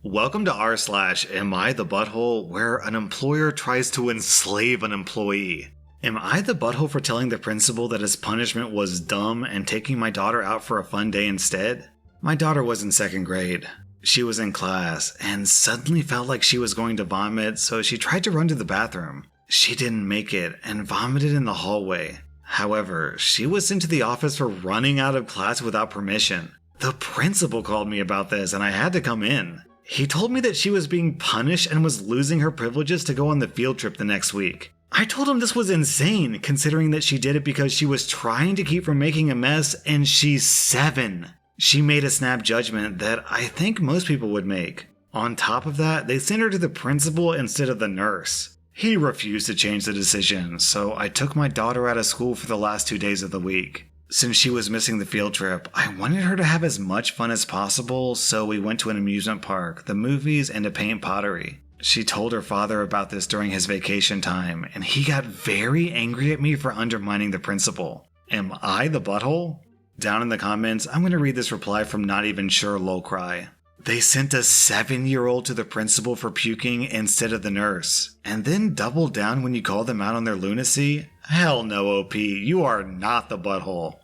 Welcome to rSlash, Am I the Butthole, where an employer tries to enslave an employee. Am I the butthole for telling the principal that his punishment was dumb and taking my daughter out for a fun day instead? My daughter was in second grade. She was in class and suddenly felt like she was going to vomit, so she tried to run to the bathroom. She didn't make it and vomited in the hallway. However, she was sent to the office for running out of class without permission. The principal called me about this and I had to come in. He told me that she was being punished and was losing her privileges to go on the field trip the next week. I told him this was insane, considering that she did it because she was trying to keep from making a mess and she's 7. She made a snap judgment that I think most people would make. On top of that, they sent her to the principal instead of the nurse. He refused to change the decision, so I took my daughter out of school for the last 2 days of the week. Since she was missing the field trip, I wanted her to have as much fun as possible, so we went to an amusement park, the movies, and to paint pottery. She told her father about this during his vacation time, and he got very angry at me for undermining the principal. Am I the butthole? Down in the comments, I'm going to read this reply from Not Even Sure Lolcry. They sent a 7-year-old to the principal for puking instead of the nurse, and then doubled down when you called them out on their lunacy? Hell no, OP, you are not the butthole.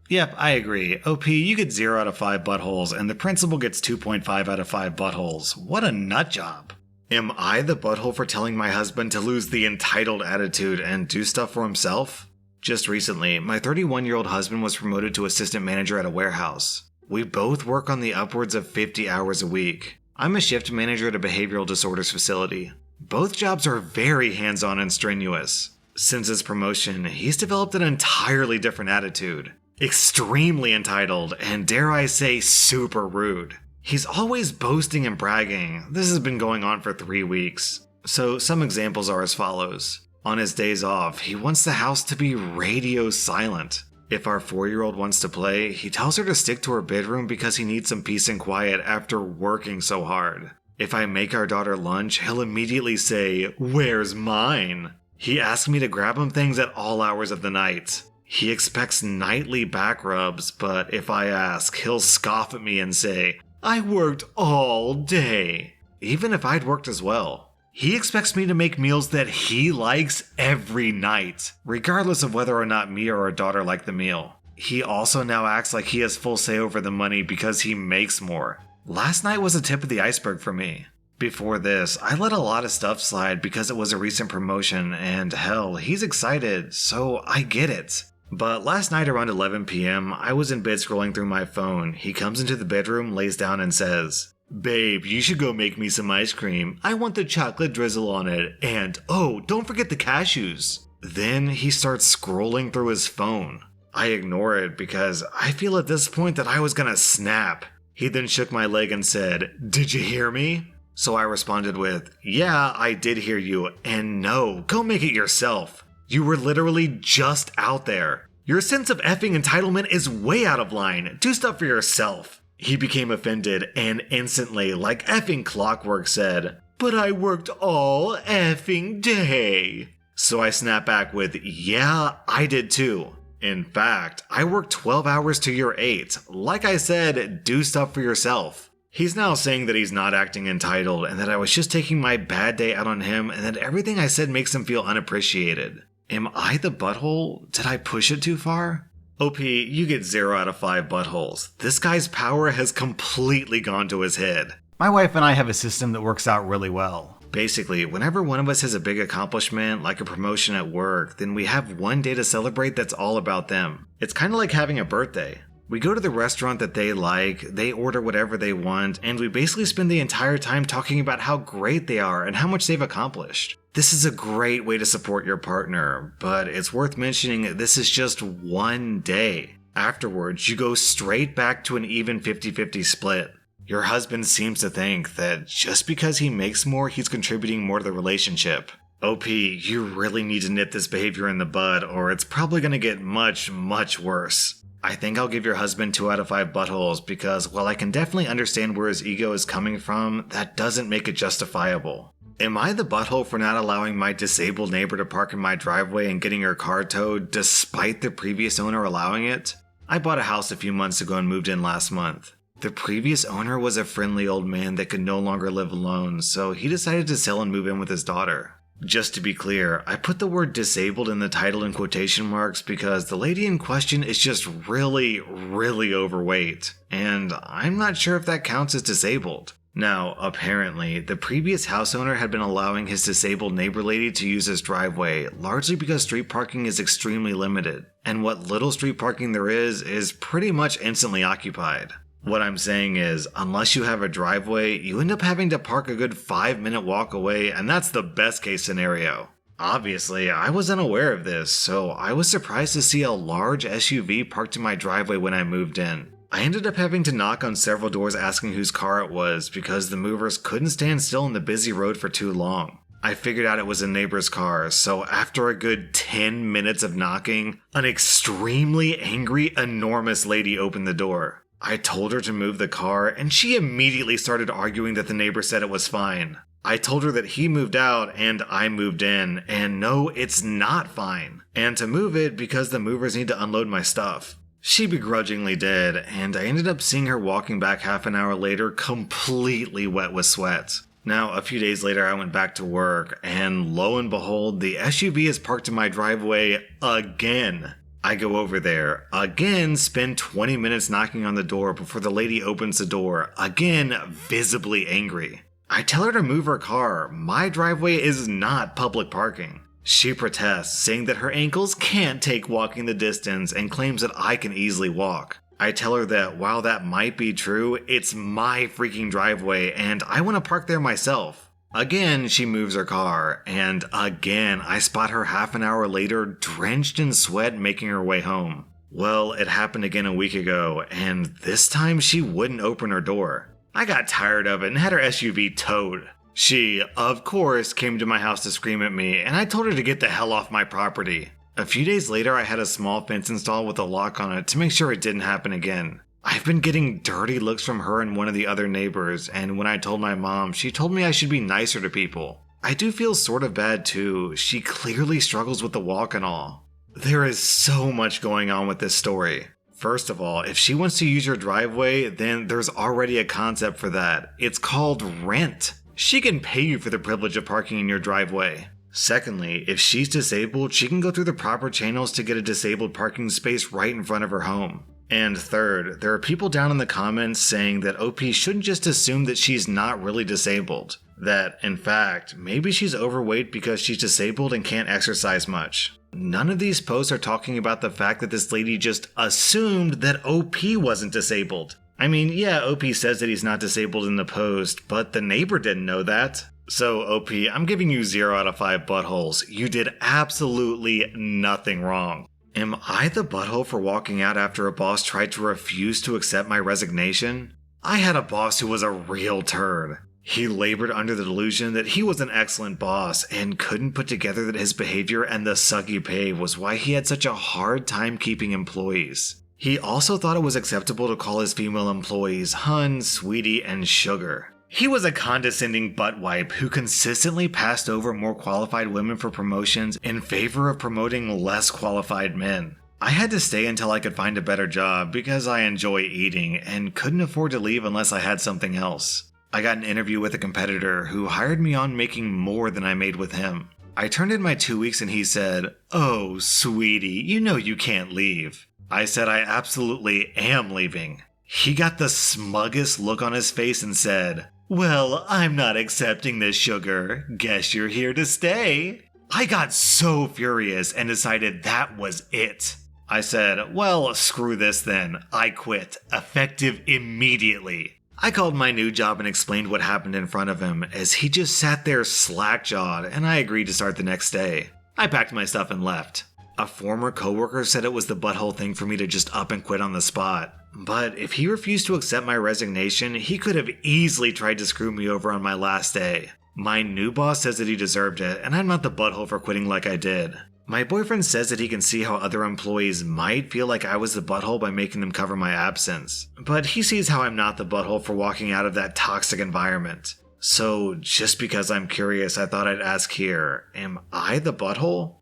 Yep, I agree. OP, you get 0 out of 5 buttholes, and the principal gets 2.5 out of 5 buttholes. What a nut job. Am I the butthole for telling my husband to lose the entitled attitude and do stuff for himself? Just recently, my 31-year-old husband was promoted to assistant manager at a warehouse. We both work on the upwards of 50 hours a week. I'm a shift manager at a behavioral disorders facility. Both jobs are very hands-on and strenuous. Since his promotion, he's developed an entirely different attitude. Extremely entitled, and dare I say super rude. He's always boasting and bragging. This has been going on for 3 weeks. So some examples are as follows. On his days off, he wants the house to be radio silent. If our 4-year-old wants to play, he tells her to stick to her bedroom because he needs some peace and quiet after working so hard. If I make our daughter lunch, he'll immediately say, "Where's mine?" He asks me to grab him things at all hours of the night. He expects nightly back rubs, but if I ask, he'll scoff at me and say, "I worked all day," even if I'd worked as well. He expects me to make meals that he likes every night, regardless of whether or not me or our daughter like the meal. He also now acts like he has full say over the money because he makes more. Last night was a tip of the iceberg for me. Before this, I let a lot of stuff slide because it was a recent promotion, and hell, he's excited, so I get it. But last night around 11 p.m., I was in bed scrolling through my phone. He comes into the bedroom, lays down, and says, "Babe, you should go make me some ice cream. I want the chocolate drizzle on it, and oh, don't forget the cashews." Then he starts scrolling through his phone. I ignore it because I feel at this point that I was gonna snap. He then shook my leg and said, "Did you hear me?" So I responded with, "Yeah, I did hear you, and no, go make it yourself. You were literally just out there. Your sense of effing entitlement is way out of line. Do stuff for yourself." He became offended and instantly, like effing clockwork, said, "But I worked all effing day." So I snapped back with, "Yeah, I did too. In fact, I worked 12 hours to your 8. Like I said, do stuff for yourself." He's now saying that he's not acting entitled and that I was just taking my bad day out on him and that everything I said makes him feel unappreciated. Am I the butthole? Did I push it too far? OP, you get 0 out of 5 buttholes. This guy's power has completely gone to his head. My wife and I have a system that works out really well. Basically, whenever one of us has a big accomplishment, like a promotion at work, then we have one day to celebrate that's all about them. It's kind of like having a birthday. We go to the restaurant that they like, they order whatever they want, and we basically spend the entire time talking about how great they are and how much they've accomplished. This is a great way to support your partner, but it's worth mentioning this is just one day. Afterwards, you go straight back to an even 50-50 split. Your husband seems to think that just because he makes more, he's contributing more to the relationship. OP, you really need to nip this behavior in the bud, or it's probably going to get much, much worse. I think I'll give your husband 2 out of 5 buttholes because while I can definitely understand where his ego is coming from, that doesn't make it justifiable. Am I the butthole for not allowing my disabled neighbor to park in my driveway and getting her car towed despite the previous owner allowing it? I bought a house a few months ago and moved in last month. The previous owner was a friendly old man that could no longer live alone, so he decided to sell and move in with his daughter. Just to be clear, I put the word disabled in the title in quotation marks because the lady in question is just really overweight, and I'm not sure if that counts as disabled. Now, apparently, the previous house owner had been allowing his disabled neighbor lady to use his driveway, largely because street parking is extremely limited, and what little street parking there is pretty much instantly occupied. What I'm saying is, unless you have a driveway, you end up having to park a good 5-minute walk away, and that's the best case scenario. Obviously, I was unaware of this, so I was surprised to see a large SUV parked in my driveway when I moved in. I ended up having to knock on several doors asking whose car it was because the movers couldn't stand still on the busy road for too long. I figured out it was a neighbor's car, so after a good 10 minutes of knocking, an extremely angry, enormous lady opened the door. I told her to move the car, and she immediately started arguing that the neighbor said it was fine. I told her that he moved out and I moved in, and no, it's not fine, and to move it because the movers need to unload my stuff. She begrudgingly did, and I ended up seeing her walking back half an hour later completely wet with sweat. Now, a few days later I went back to work, and lo and behold, the SUV is parked in my driveway again. I go over there, again spend 20 minutes knocking on the door before the lady opens the door, again visibly angry. I tell her to move her car, my driveway is not public parking. She protests, saying that her ankles can't take walking the distance and claims that I can easily walk. I tell her that while that might be true, it's my freaking driveway and I want to park there myself. Again, she moves her car, and again, I spot her half an hour later, drenched in sweat, making her way home. Well, it happened again a week ago, and this time she wouldn't open her door. I got tired of it and had her SUV towed. She, of course, came to my house to scream at me, and I told her to get the hell off my property. A few days later, I had a small fence installed with a lock on it to make sure it didn't happen again. I've been getting dirty looks from her and one of the other neighbors, and when I told my mom, she told me I should be nicer to people. I do feel sort of bad too. She clearly struggles with the walk and all. There is so much going on with this story. First of all, if she wants to use your driveway, then there's already a concept for that. It's called rent. She can pay you for the privilege of parking in your driveway. Secondly, if she's disabled, she can go through the proper channels to get a disabled parking space right in front of her home. And third, there are people down in the comments saying that OP shouldn't just assume that she's not really disabled. That, in fact, maybe she's overweight because she's disabled and can't exercise much. None of these posts are talking about the fact that this lady just assumed that OP wasn't disabled. I mean, yeah, OP says that he's not disabled in the post, but the neighbor didn't know that. So, OP, I'm giving you 0 out of 5 buttholes. You did absolutely nothing wrong. Am I the butthole for walking out after a boss tried to refuse to accept my resignation? I had a boss who was a real turd. He labored under the delusion that he was an excellent boss and couldn't put together that his behavior and the sucky pay was why he had such a hard time keeping employees. He also thought it was acceptable to call his female employees hun, sweetie, and sugar. He was a condescending butt wipe who consistently passed over more qualified women for promotions in favor of promoting less qualified men. I had to stay until I could find a better job because I enjoy eating and couldn't afford to leave unless I had something else. I got an interview with a competitor who hired me on making more than I made with him. I turned in my 2 weeks and he said, "Oh, sweetie, you know you can't leave." I said I absolutely am leaving. He got the smuggest look on his face and said, "Well, I'm not accepting this, sugar. Guess you're here to stay." I got so furious and decided that was it. I said, "Well, screw this then. I quit, effective immediately." I called my new job and explained what happened in front of him as he just sat there slack-jawed, and I agreed to start the next day. I packed my stuff and left. A former coworker said it was the butthole thing for me to just up and quit on the spot. But if he refused to accept my resignation, he could have easily tried to screw me over on my last day. My new boss says that he deserved it, and I'm not the butthole for quitting like I did. My boyfriend says that he can see how other employees might feel like I was the butthole by making them cover my absence. But he sees how I'm not the butthole for walking out of that toxic environment. So just because I'm curious, I thought I'd ask here, am I the butthole?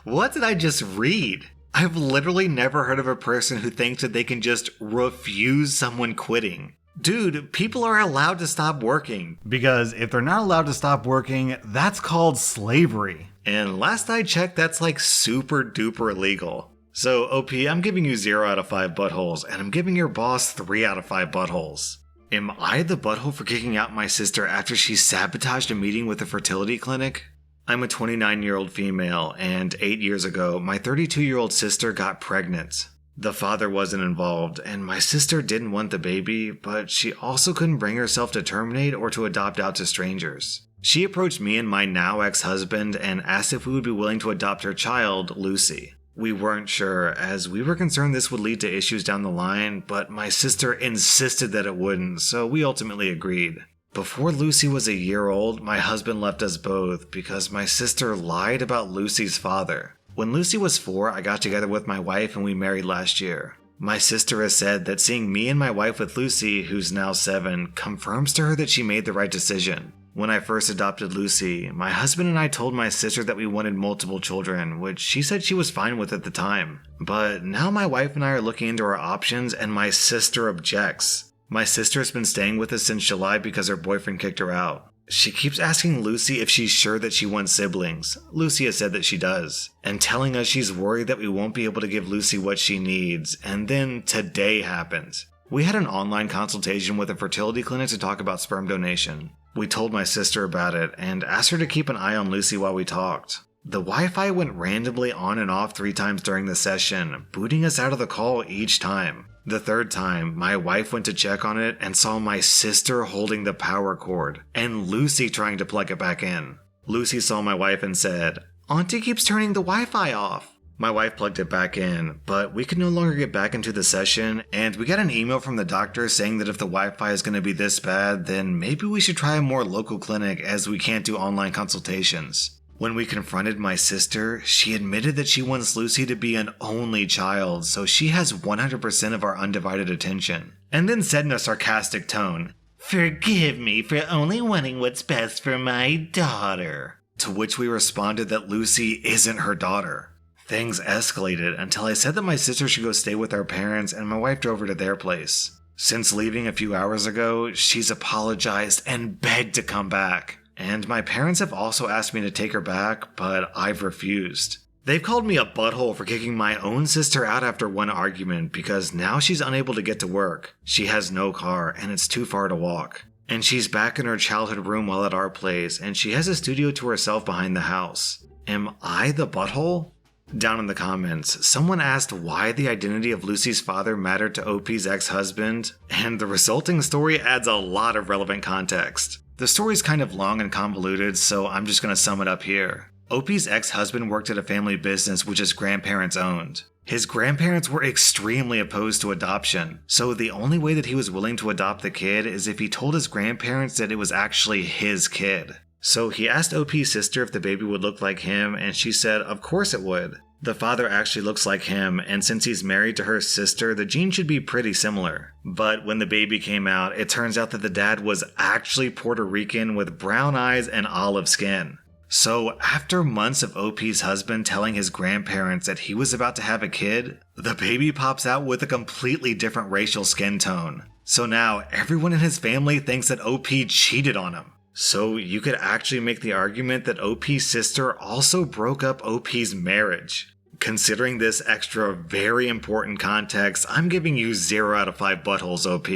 What did I just read? I've literally never heard of a person who thinks that they can just refuse someone quitting. Dude, people are allowed to stop working. Because if they're not allowed to stop working, that's called slavery. And last I checked, that's like super duper illegal. So, OP, I'm giving you 0 out of 5 buttholes, and I'm giving your boss 3 out of 5 buttholes. Am I the butthole for kicking out my sister after she sabotaged a meeting with a fertility clinic? I'm a 29-year-old female, and 8 years ago, my 32-year-old sister got pregnant. The father wasn't involved, and my sister didn't want the baby, but she also couldn't bring herself to terminate or to adopt out to strangers. She approached me and my now ex-husband and asked if we would be willing to adopt her child, Lucy. We weren't sure, as we were concerned this would lead to issues down the line, but my sister insisted that it wouldn't, so we ultimately agreed. Before Lucy was a year old, my husband left us both because my sister lied about Lucy's father. When Lucy was 4, I got together with my wife and we married last year. My sister has said that seeing me and my wife with Lucy, who's now 7, confirms to her that she made the right decision. When I first adopted Lucy, my husband and I told my sister that we wanted multiple children, which she said she was fine with at the time. But now my wife and I are looking into our options and my sister objects. My sister has been staying with us since July because her boyfriend kicked her out. She keeps asking Lucy if she's sure that she wants siblings. Lucy has said that she does, and telling us she's worried that we won't be able to give Lucy what she needs, and then today happens. We had an online consultation with a fertility clinic to talk about sperm donation. We told my sister about it and asked her to keep an eye on Lucy while we talked. The Wi-Fi went randomly on and off 3 times during the session, booting us out of the call each time. The 3rd time, my wife went to check on it and saw my sister holding the power cord, and Lucy trying to plug it back in. Lucy saw my wife and said, "Auntie keeps turning the Wi-Fi off." My wife plugged it back in, but we could no longer get back into the session, and we got an email from the doctor saying that if the Wi-Fi is going to be this bad, then maybe we should try a more local clinic as we can't do online consultations. When we confronted my sister, she admitted that she wants Lucy to be an only child, so she has 100% of our undivided attention. And then said in a sarcastic tone, "Forgive me for only wanting what's best for my daughter." To which we responded that Lucy isn't her daughter. Things escalated until I said that my sister should go stay with our parents and my wife drove her to their place. Since leaving a few hours ago, she's apologized and begged to come back. And my parents have also asked me to take her back, but I've refused. They've called me a butthole for kicking my own sister out after one argument because now she's unable to get to work. She has no car and it's too far to walk. And she's back in her childhood room while at our place, and she has a studio to herself behind the house. Am I the butthole? Down in the comments, someone asked why the identity of Lucy's father mattered to OP's ex-husband, and the resulting story adds a lot of relevant context. The story's kind of long and convoluted, so I'm just going to sum it up here. OP's ex-husband worked at a family business which his grandparents owned. His grandparents were extremely opposed to adoption, so the only way that he was willing to adopt the kid is if he told his grandparents that it was actually his kid. So he asked OP's sister if the baby would look like him, and she said of course it would. The father actually looks like him, and since he's married to her sister, the genes should be pretty similar. But when the baby came out, it turns out that the dad was actually Puerto Rican with brown eyes and olive skin. So after months of OP's husband telling his grandparents that he was about to have a kid, the baby pops out with a completely different racial skin tone. So now everyone in his family thinks that OP cheated on him. So you could actually make the argument that OP's sister also broke up OP's marriage. Considering this extra very important context, I'm giving you 0 out of 5 buttholes, OP.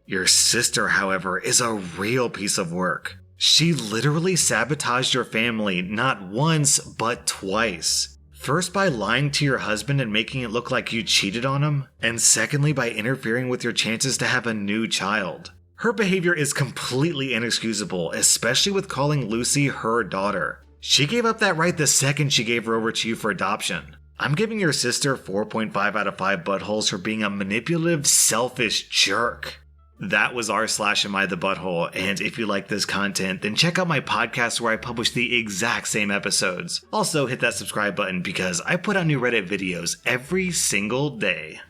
Your sister, however, is a real piece of work. She literally sabotaged your family not once, but twice. First by lying to your husband and making it look like you cheated on him, and secondly by interfering with your chances to have a new child. Her behavior is completely inexcusable, especially with calling Lucy her daughter. She gave up that right the second she gave her over to you for adoption. I'm giving your sister 4.5 out of 5 buttholes for being a manipulative, selfish jerk. That was rSlash AmITheButthole, and if you like this content, then check out my podcast where I publish the exact same episodes. Also hit that subscribe button because I put out new Reddit videos every single day.